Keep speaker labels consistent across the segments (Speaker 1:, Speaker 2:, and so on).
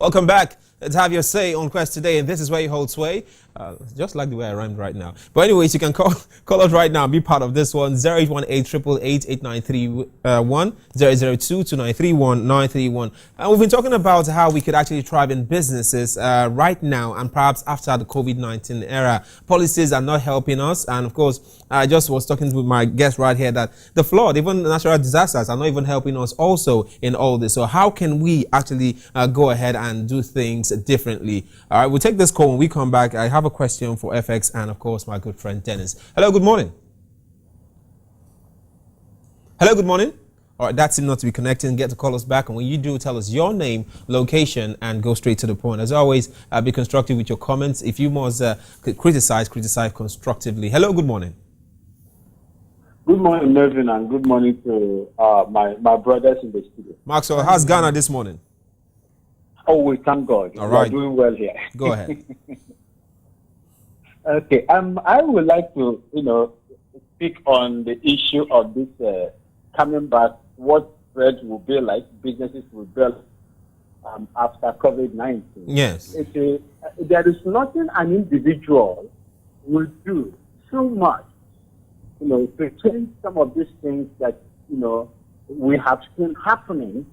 Speaker 1: Welcome back to Have Your Say on Quest today, and this is where you hold sway. Just like the way I rhymed right now. But anyways, you can call us right now and be part of this one. 0818-888-8931, 002-2931-931. And we've been talking about how we could actually thrive in businesses right now and perhaps after the COVID-19 era. Policies are not helping us. And of course, I just was talking with my guest right here that the flood, even natural disasters, are not even helping us also in all this. So how can we actually go ahead and do things differently? All right, we'll take this call when we come back. I have a question for FX and, of course, my good friend Dennis. Hello, good morning. Hello, good morning. All right, that seemed not to be connecting. Get to call us back. And when you do, tell us your name, location, and go straight to the point. As always, be constructive with your comments. If you must criticize constructively. Hello, good morning.
Speaker 2: Good morning, Melvin, and good morning to my brothers in the studio.
Speaker 1: Maxwell, how's Ghana this morning?
Speaker 2: Oh, we thank God.
Speaker 1: All right.
Speaker 2: We're doing well here.
Speaker 1: Go ahead.
Speaker 2: Okay. I would like to, speak on the issue of this coming back. What spread will be like, businesses will be after COVID-19.
Speaker 1: Yes.
Speaker 2: There is nothing an individual will do so much, to change some of these things that we have seen happening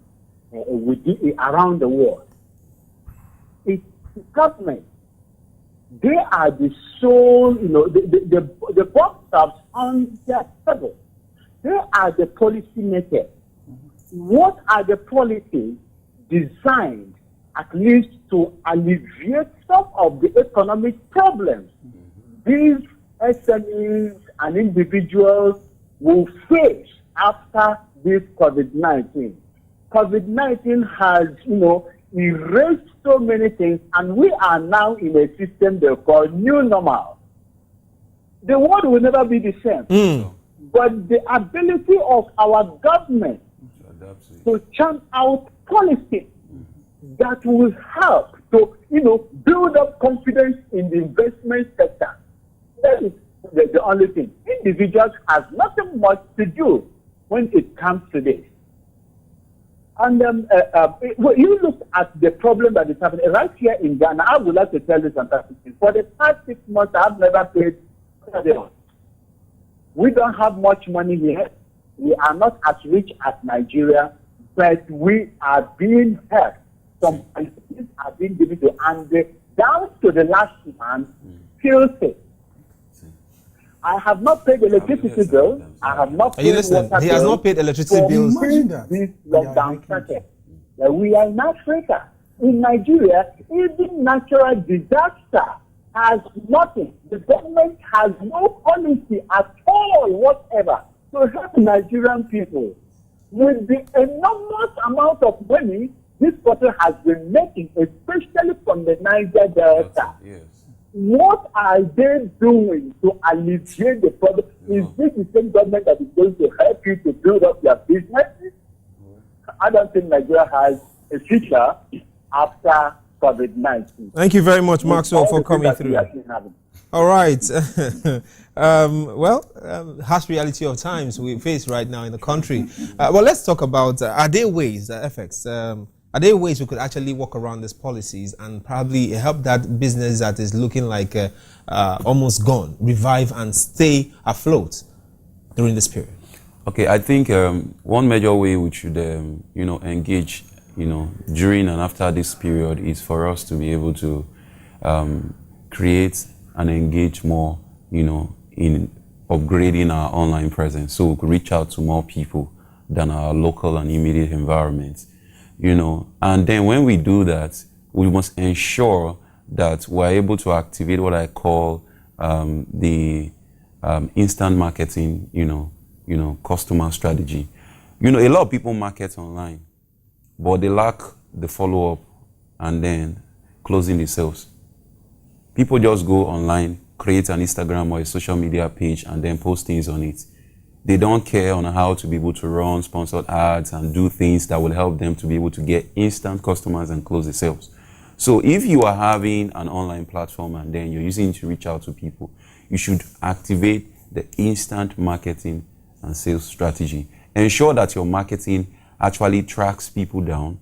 Speaker 2: around the world. It's the government. They are the sole, the box stops on their table. They are the policy makers. What are the policies designed at least to alleviate some of the economic problems these SMEs and individuals will face after this COVID-19? COVID-19 has, erased so many things, and we are now in a system they call new normal. The world will never be the same. But the ability of our government to churn out policies that will help to, build up confidence in the investment sector. That is the only thing. Individuals have nothing much to do when it comes to this. And you look at the problem that is happening right here in Ghana. I would like to tell you something. For the past 6 months, I have never paid. We don't have much money here. We are not as rich as Nigeria, but we are being helped. Some policies are being given to, and down to the last man, still sick. I have not paid electricity bill. I have not paid water bill.
Speaker 1: He has not paid electricity bills.
Speaker 2: This lockdown started. We are in Africa. In Nigeria, even natural disaster has nothing. The government has no policy at all whatever to help Nigerian people. With the enormous amount of money this country has been making, especially from the Niger Delta. Yes. What are they doing to alleviate the problem? Is this the same government that is going to help you to build up your businesses? I don't think Nigeria has a future after COVID-19.
Speaker 1: Thank you very much, Maxwell, for coming through. All right. Harsh reality of times we face right now in the country. Well, let's talk about, are there ways, FX, are there ways we could actually walk around these policies and probably help that business that is looking like almost gone, revive and stay afloat during this period?
Speaker 3: Okay, I think one major way we should, engage, during and after this period is for us to be able to create and engage more, in upgrading our online presence, so we could reach out to more people than our local and immediate environments. And then when we do that, we must ensure that we're able to activate what I call the instant marketing, customer strategy. A lot of people market online, but they lack the follow-up and then closing the sales. People just go online, create an Instagram or a social media page, and then post things on it. They don't care on how to be able to run sponsored ads and do things that will help them to be able to get instant customers and close the sales. So if you are having an online platform and then you're using it to reach out to people, you should activate the instant marketing and sales strategy. Ensure that your marketing actually tracks people down,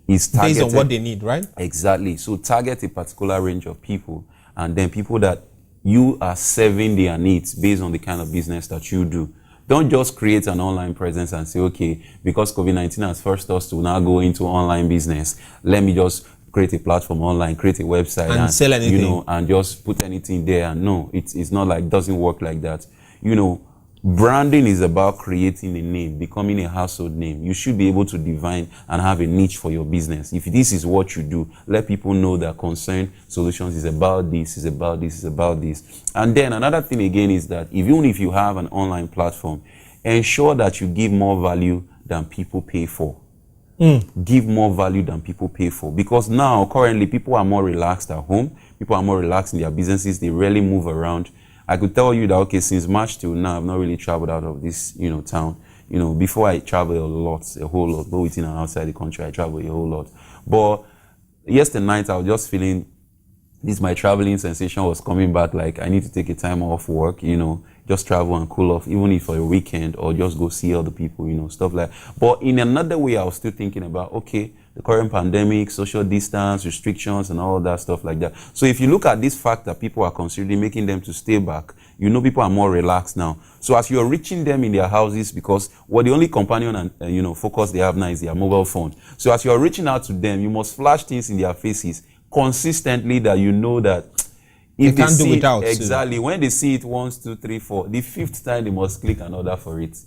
Speaker 3: is targeted
Speaker 1: based on what they need, right?
Speaker 3: Exactly. So target a particular range of people, and then people that you are serving their needs based on the kind of business that you do. Don't just create an online presence and say, okay, because COVID-19 has forced us to now go into online business, let me just create a platform online, create a website
Speaker 1: and sell anything,
Speaker 3: you know, and just put anything there. And no, it's not like, doesn't work like that. You know, branding is about creating a name, becoming a household name. You should be able to define and have a niche for your business. If this is what you do, let people know that Concern Solutions is about this, is about this, is about this. And then another thing again is that even if you have an online platform, ensure that you give more value than people pay for. Give more value than people pay for, because now currently people are more relaxed at home, people are more relaxed in their businesses, they rarely move around. I could tell you that, okay, since March till now, I've not really traveled out of this, you know, town. You know, before I travel a whole lot, both within and outside the country, I travel a whole lot. But yesterday night, I was just feeling my traveling sensation was coming back, like I need to take a time off work, you know, just travel and cool off, even if for a weekend, or just go see other people, you know, stuff like that. But in another way, I was still thinking about, okay, the current pandemic, social distance, restrictions, and all that stuff like that. So if you look at this fact that people are considering making them to stay back, you know, people are more relaxed now. So as you're reaching them in their houses, because the only companion and you know, focus they have now is their mobile phone. So as you're reaching out to them, you must flash things in their faces consistently that you know that if
Speaker 1: they can't do without.
Speaker 3: Exactly. When they see it 1, 2, 3, 4, the 5th time they must click an order for it.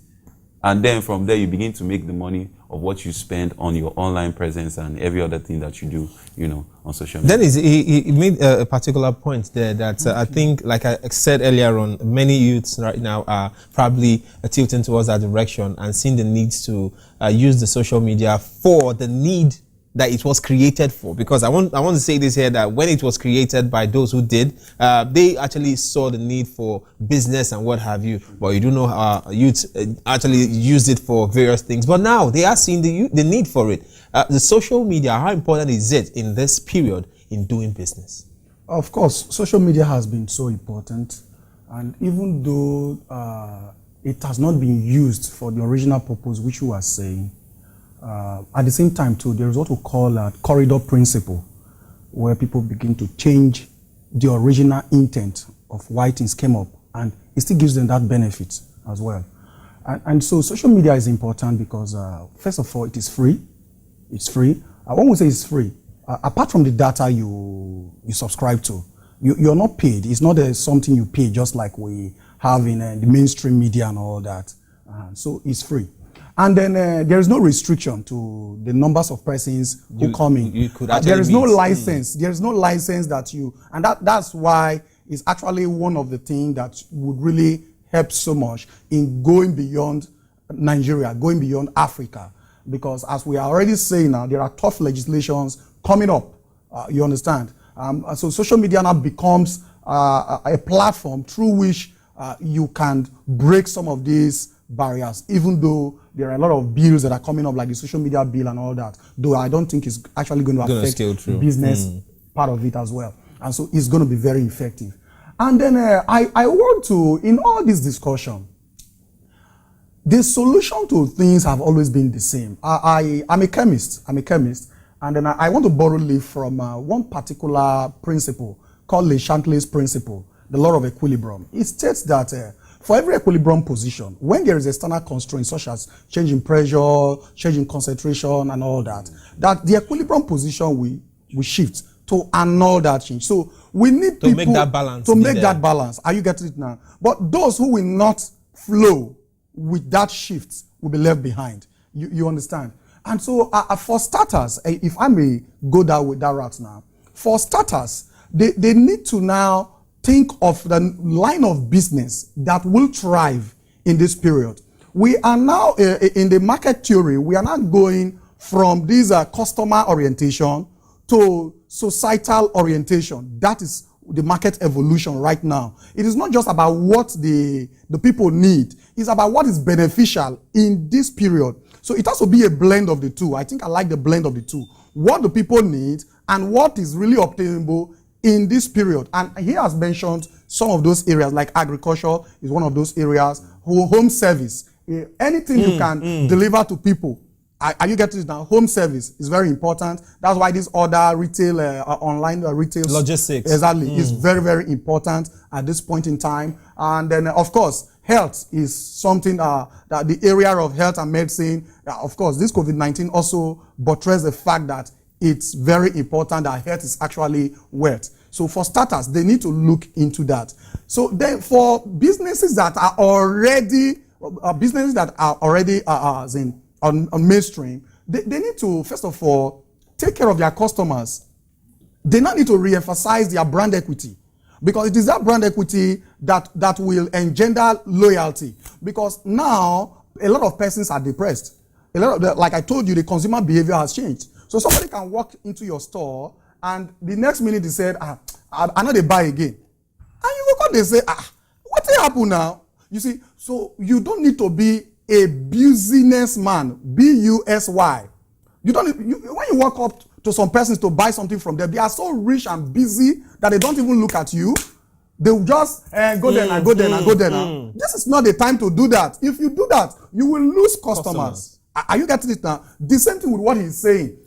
Speaker 3: And then from there, you begin to make the money of what you spend on your online presence and every other thing that you do, you know, on social media.
Speaker 1: Then he made a particular point there that I think, like I said earlier on, many youths right now are probably tilting towards that direction and seeing the need to use the social media for the need that it was created for. Because I want to say this here, that when it was created by those who did, they actually saw the need for business and what have you. But you do know youth actually used it for various things. But now they are seeing the need for it. The social media, how important is it in this period in doing business?
Speaker 4: Of course, social media has been so important. And even though it has not been used for the original purpose which you are saying, at the same time too, there is what we call a corridor principle, where people begin to change the original intent of why things came up, and it still gives them that benefit as well. And so social media is important because first of all, it is free. It's free. I won't say it's free. Apart from the data you subscribe to, you're not paid. It's not something you pay just like we have in the mainstream media and all that. So it's free. And then there is no restriction to the numbers of persons who come in. There is no license. There is no license that and that's why it's actually one of the things that would really help so much in going beyond Nigeria, going beyond Africa. Because as we are already saying now, there are tough legislations coming up. You understand? So social media now becomes a platform through which you can break some of these barriers, even though there are a lot of bills that are coming up, like the social media bill and all that, though I don't think it's actually going to affect the business part of it as well. And so it's going to be very effective. And then I want to, in all this discussion, the solution to things have always been the same. I'm a chemist, and then I want to borrow leaf from one particular principle called Le Chatelier's principle, the law of equilibrium. It states that for every equilibrium position, when there is external constraints such as change in pressure, change in concentration and all that, that the equilibrium position will shift to annul that change. So we need
Speaker 1: to make that balance.
Speaker 4: To make that balance. Are you getting it now? But those who will not flow with that shift will be left behind. You understand? And so for starters, if I may go that route now, for starters, they need to now think of the line of business that will thrive in this period. We are now, in the market theory, we are now going from this customer orientation to societal orientation. That is the market evolution right now. It is not just about what the people need. It's about what is beneficial in this period. So it has to be a blend of the two. I think I like the blend of the two. What the people need and what is really obtainable in this period. And he has mentioned some of those areas, like agriculture is one of those areas, home service, anything you can deliver to people Are you getting it now? Home service is very important. That's why this other retail, online retail
Speaker 1: logistics
Speaker 4: exactly is very, very important at this point in time. And then, of course, health is something that the area of health and medicine. Of course, this COVID-19 also buttress the fact that it's very important that health is actually wealth. So for starters, they need to look into that. So then, for businesses that are already on mainstream, they need to, first of all, take care of their customers. They now need to re-emphasize their brand equity, because it is that brand equity that will engender loyalty. Because now, a lot of persons are depressed. Like I told you, the consumer behavior has changed. So somebody can walk into your store, and the next minute they said, I know they buy again. And you look up, they say, what happened now? You see, so you don't need to be a businessman, B-U-S-Y. You don't. When you walk up to some persons to buy something from them, they are so rich and busy that they don't even look at you. They will just go there and go there and go there. This is not the time to do that. If you do that, you will lose customers. Are you getting it now? The same thing with what he's saying.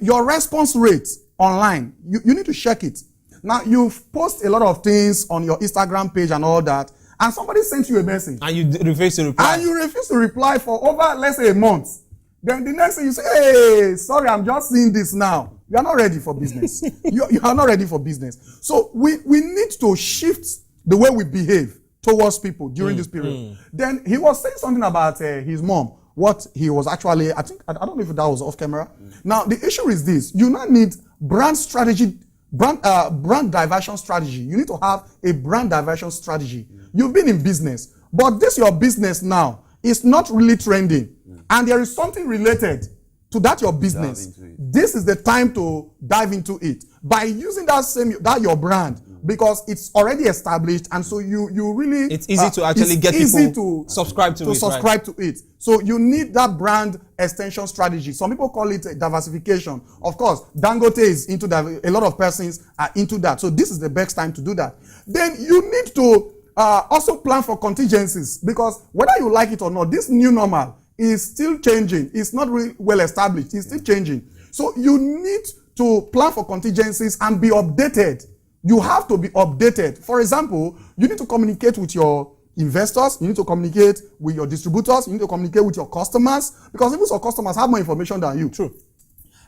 Speaker 4: Your response rate online, you need to check it. Now, you've posted a lot of things on your Instagram page and all that, and somebody sent you a message.
Speaker 1: And you refuse to reply.
Speaker 4: And you refuse to reply for over, let's say, a month. Then the next thing you say, hey, sorry, I'm just seeing this now. You are not ready for business. you are not ready for business. So we need to shift the way we behave towards people during this period. Then he was saying something about his mom. What he was actually, I don't know if that was off camera. Now, the issue is this. You now need brand strategy, brand diversion strategy. You need to have a brand diversion strategy. You've been in business, but this your business now is not really trending. And there is something related to that your business. This is the time to dive into it. By using that your brand, because it's already established, and so you really
Speaker 1: it's easy to actually get people to subscribe to it.
Speaker 4: So you need that brand extension strategy. Some people call it diversification. Of course, Dangote is into that. A lot of persons are into that. So this is the best time to do that. Then you need to also plan for contingencies, because whether you like it or not, this new normal is still changing. It's not really well established. It's still changing. So you need to plan for contingencies and be updated. You have to be updated. For example, you need to communicate with your investors. You need to communicate with your distributors. You need to communicate with your customers, because even your customers have more information than you.
Speaker 1: True.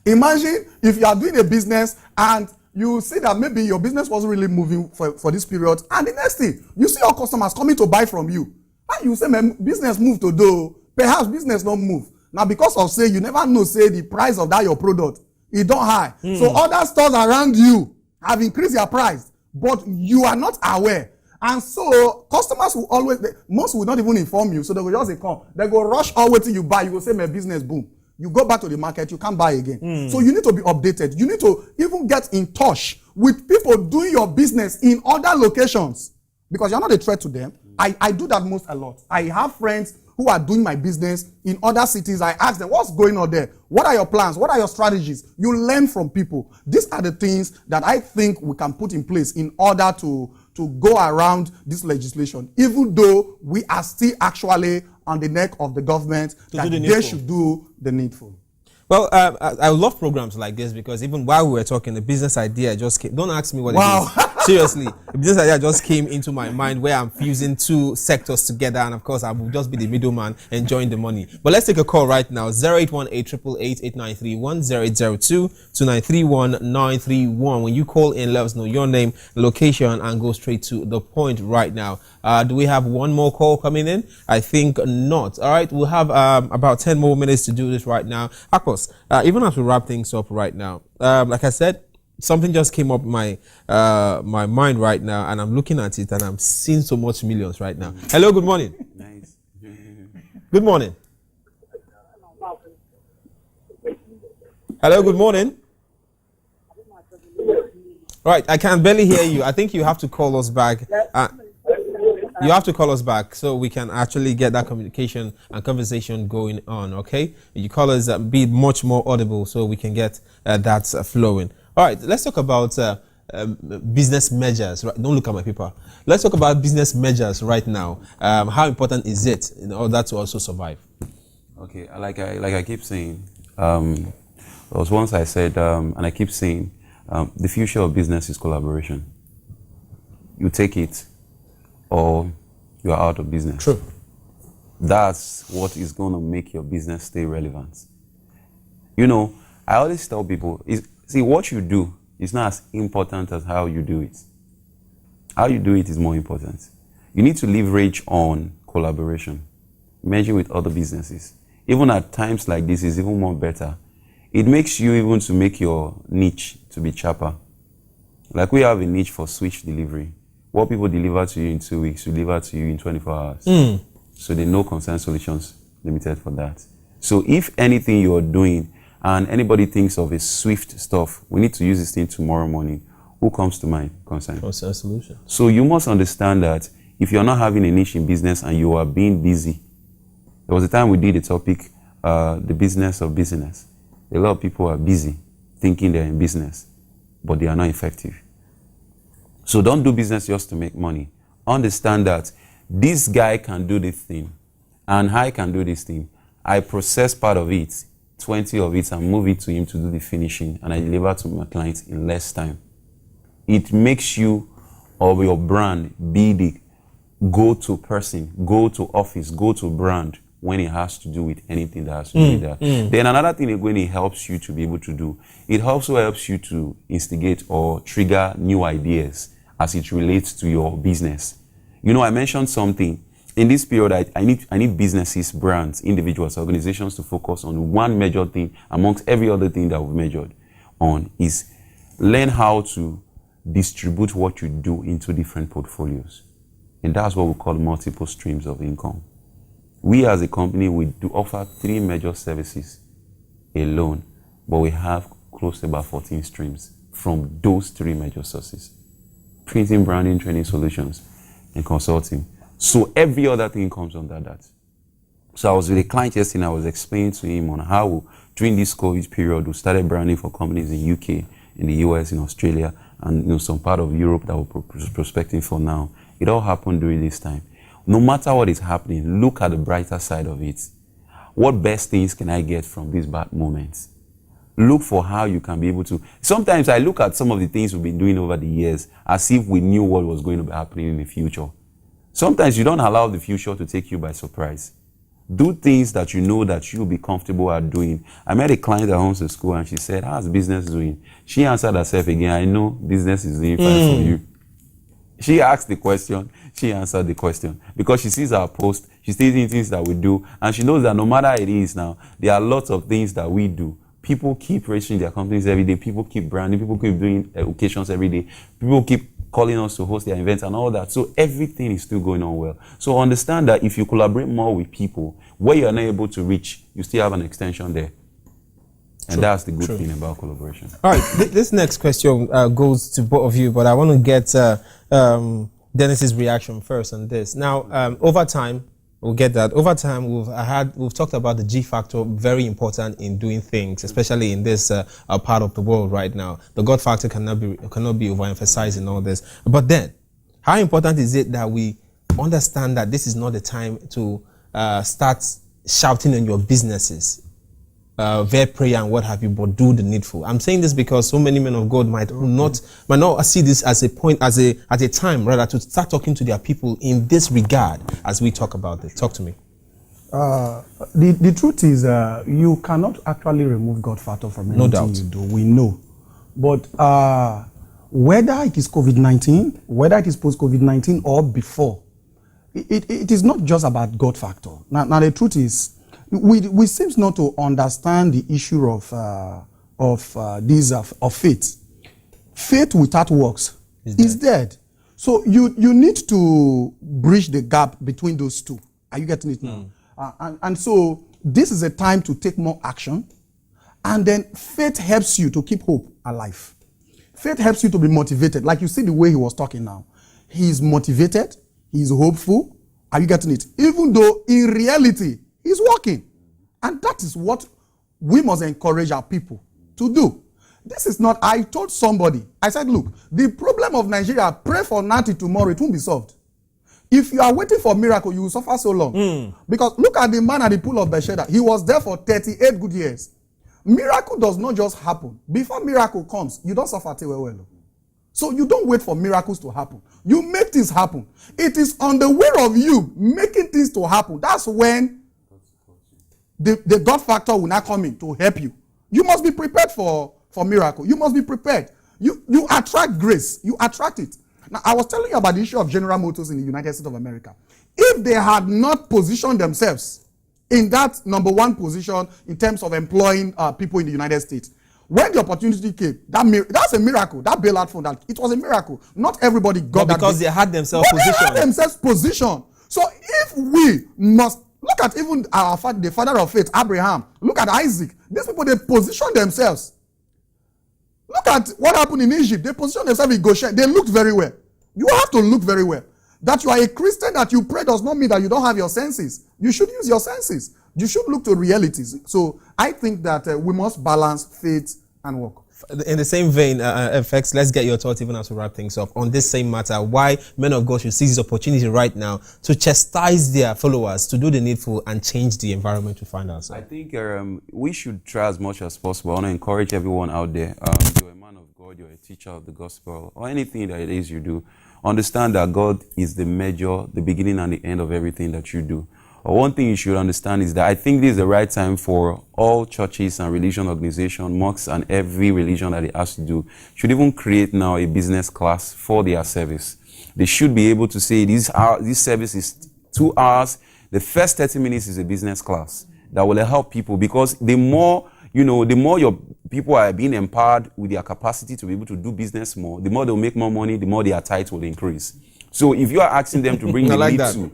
Speaker 4: Imagine if you are doing a business and you see that maybe your business wasn't really moving for this period, and the next thing, you see your customers coming to buy from you. And you say, man, business move to do. Perhaps business don't move. Now, because of, say, you never know, say, the price of that your product, it don't high. So other stores around you have increased their price, but you are not aware. And so customers will always, most will not even inform you. So they will just come. They go rush all wait till you buy. You will say, my business boom. You go back to the market, you can't buy again. So you need to be updated. You need to even get in touch with people doing your business in other locations, because you're not a threat to them. I do that a lot. I have friends who are doing my business in other cities. I ask them, what's going on there? What are your plans? What are your strategies? You learn from people. These are the things that I think we can put in place in order to go around this legislation, even though we are still actually on the neck of the government that they should do the needful.
Speaker 1: Well, I love programs like this, because even while we were talking, the business idea just came. Don't ask me what it is. Seriously, the business idea just came into my mind, where I'm fusing two sectors together, and of course, I will just be the middleman enjoying the money. But let's take a call right now. 0818-888-8931, 0802-2931-931. When you call in, let us know your name, location, and go straight to the point right now. Do we have one more call coming in? I think not. All right, we'll have about 10 more minutes to do this right now. Akpos, even as we wrap things up right now, like I said, something just came up my mind right now, and I'm looking at it, and I'm seeing so much millions right now. Hello, good morning.
Speaker 3: Nice.
Speaker 1: Good morning. Hello, good morning. Right, I can barely hear you. I think you have to call us back. You have to call us back so we can actually get that communication and conversation going on, okay? You call us, be much more audible so we can get that flowing. All right, let's talk about business measures. Right? Don't look at my paper. Let's talk about business measures right now. How important is it in order to also survive?
Speaker 3: Okay, like I keep saying, there was once I said, and I keep saying, the future of business is collaboration. You take it, or you are out of business.
Speaker 1: True.
Speaker 3: That's what is going to make your business stay relevant. You know, I always tell people, see, what you do is not as important as how you do it. How you do it is more important. You need to leverage on collaboration, merging with other businesses. Even at times like this is even more better. It makes you even to make your niche to be sharper. Like we have a niche for switch delivery. What people deliver to you in 2 weeks, we deliver to you in 24 hours. So they know Concern Solutions Limited for that. So if anything you're doing and anybody thinks of a swift stuff, we need to use this thing tomorrow morning. Who comes to mind? Concern
Speaker 1: Solutions.
Speaker 3: So you must understand that if you're not having a niche in business and you are being busy, there was a time we did a topic, the business of business. A lot of people are busy thinking they're in business, but they are not effective. So don't do business just to make money. Understand that this guy can do this thing and I can do this thing. I process part of it, 20 of it, and move it to him to do the finishing, and I deliver to my clients in less time. It makes you or your brand be the go-to person, go-to office, go-to brand when it has to do with anything that has to do with that. Then another thing when it helps you to be able to do, it also helps you to instigate or trigger new ideas as it relates to your business. You know, I mentioned something. In this period, I need businesses, brands, individuals, organizations to focus on one major thing amongst every other thing that we've measured on is learn how to distribute what you do into different portfolios. And that's what we call multiple streams of income. We as a company, we do offer 3 major services alone, but we have close to about 14 streams from those 3 major sources: printing, branding, training solutions, and consulting. So every other thing comes under that. So I was with a client yesterday and I was explaining to him on how during this COVID period, we started branding for companies in UK, in the US, in Australia, and some part of Europe that we're prospecting for now. It all happened during this time. No matter what is happening, look at the brighter side of it. What best things can I get from these bad moments? Look for how you can be able to. Sometimes I look at some of the things we've been doing over the years as if we knew what was going to be happening in the future. Sometimes you don't allow the future to take you by surprise. Do things that you know that you'll be comfortable at doing. I met a client that owns a school and she said, how's business doing? She answered herself again, I know business is doing fine for you. She asked the question, she answered the question. Because she sees our post, she sees things that we do, and she knows that no matter it is now, there are lots of things that we do. People keep registering their companies every day, people keep branding, people keep doing occasions every day, people keep calling us to host their events and all that. So everything is still going on well. So understand that if you collaborate more with people, where you are not able to reach, you still have an extension there. And that's the good thing about collaboration.
Speaker 1: All right, this next question goes to both of you, but I want to get Dennis's reaction first on this. Now, over time, we'll get that. Over time, we've talked about the G factor, very important in doing things, especially in this part of the world right now. The God factor cannot be overemphasized in all this. But then, how important is it that we understand that this is not the time to start shouting on your businesses? Their prayer and what have you, but do the needful. I'm saying this because so many men of God might not see this as a point, as a time rather to start talking to their people in this regard as we talk about this. Talk to me.
Speaker 4: The truth is, you cannot actually remove God factor from anything you do. We know, but whether it is COVID-19, whether it is post-COVID-19 or before, it is not just about God factor. Now the truth is, we seem not to understand the issue of faith. Faith without works is dead. So you need to bridge the gap between those two. Are you getting it now? And so this is a time to take more action, and then faith helps you to keep hope alive. Faith helps you to be motivated. Like you see the way he was talking now. He is motivated. He is hopeful. Are you getting it? Even though in reality, he's working. And that is what we must encourage our people to do. This is not, I told somebody, I said, look, the problem of Nigeria, pray for Nati tomorrow, it won't be solved. If you are waiting for a miracle, you will suffer so long. Because look at the man at the pool of Bethesda. He was there for 38 good years. Miracle does not just happen. Before miracle comes, you don't suffer till well. So you don't wait for miracles to happen. You make things happen. It is on the way of you making things to happen. That's when the God factor will not come in to help you. You must be prepared for miracle. You must be prepared. You attract grace. You attract it. Now, I was telling you about the issue of General Motors in the United States of America. If they had not positioned themselves in that number one position in terms of employing people in the United States, when the opportunity came, that's a miracle. That bailout fund, it was a miracle. Not everybody got that.
Speaker 1: Because they had themselves positioned.
Speaker 4: They had themselves positioned. So if we must look at even the father of faith, Abraham, look at Isaac. These people, they positioned themselves. Look at what happened in Egypt. They positioned themselves in Goshen. They looked very well. You have to look very well. That you are a Christian, that you pray, does not mean that you don't have your senses. You should use your senses. You should look to realities. So I think that we must balance faith and work.
Speaker 1: In the same vein, FX, let's get your thoughts even as we wrap things up on this same matter. Why men of God should seize this opportunity right now to chastise their followers, to do the needful and change the environment we find ourselves.
Speaker 3: I think we should try as much as possible. I want to encourage everyone out there. You're a man of God, you're a teacher of the gospel, or anything that it is you do. Understand that God is the measure, the beginning and the end of everything that you do. One thing you should understand is that I think this is the right time for all churches and religion organizations, mosques and every religion that it has to do, should even create now a business class for their service. They should be able to say this service is 2 hours. The first 30 minutes is a business class that will help people, because the more your people are being empowered with their capacity to be able to do business more, the more they'll make more money, the more their tithe will increase. So if you are asking them to bring the little,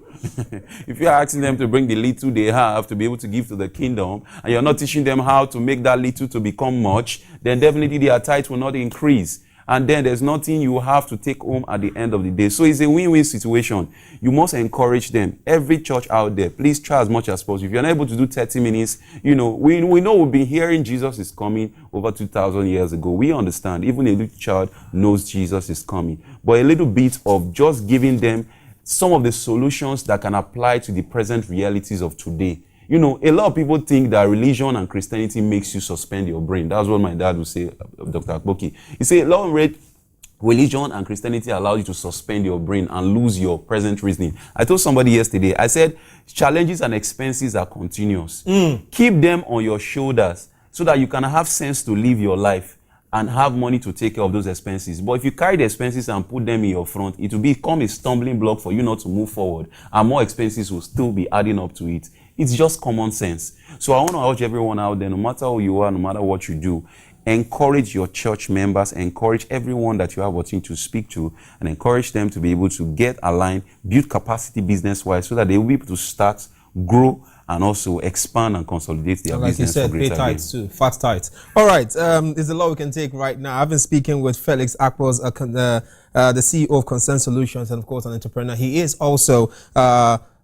Speaker 3: if you are asking them to bring the little they have to be able to give to the kingdom, and you're not teaching them how to make that little to become much, then definitely their tithe will not increase. And then there's nothing you have to take home at the end of the day. So it's a win-win situation. You must encourage them. Every church out there, please try as much as possible. If you're not able to do 30 minutes, we know we've been hearing Jesus is coming over 2,000 years ago. We understand. Even a little child knows Jesus is coming. But a little bit of just giving them some of the solutions that can apply to the present realities of today. A lot of people think that religion and Christianity makes you suspend your brain. That's what my dad would say, Dr. Akpos. He said, religion and Christianity allow you to suspend your brain and lose your present reasoning. I told somebody yesterday, I said, challenges and expenses are continuous. Keep them on your shoulders so that you can have sense to live your life and have money to take care of those expenses. But if you carry the expenses and put them in your front, it will become a stumbling block for you not to move forward, and more expenses will still be adding up to it. It's just common sense. So I want to urge everyone out there, no matter who you are, no matter what you do, encourage your church members, encourage everyone that you have opportunity to speak to, and encourage them to be able to get aligned, build capacity business-wise, so that they will be able to start, grow, and also expand and consolidate their business. Like you said,
Speaker 1: pay tithes too, fat tithes. All right, there's a lot we can take right now. I've been speaking with Felix Akpos, the CEO of Concern Solutions, and of course an entrepreneur. He is also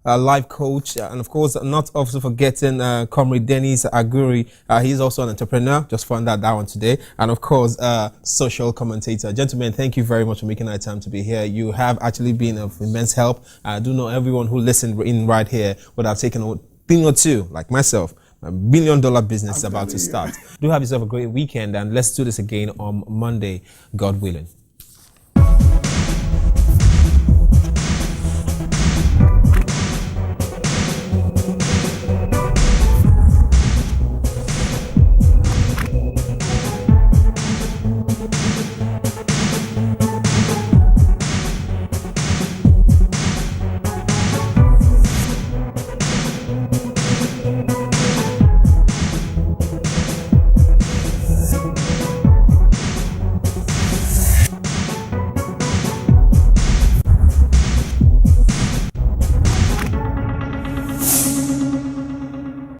Speaker 1: a life coach, and of course not also forgetting Comrade Dennis Aguri. He's also an entrepreneur. Just found out that one today, and of course social commentator. Gentlemen, thank you very much for making that time to be here. You have actually been of immense help. I do know everyone who listened in right here would have taken a thing or two, like myself. A $1 billion business is about to start. Do have yourself a great weekend, and let's do this again on Monday, God willing.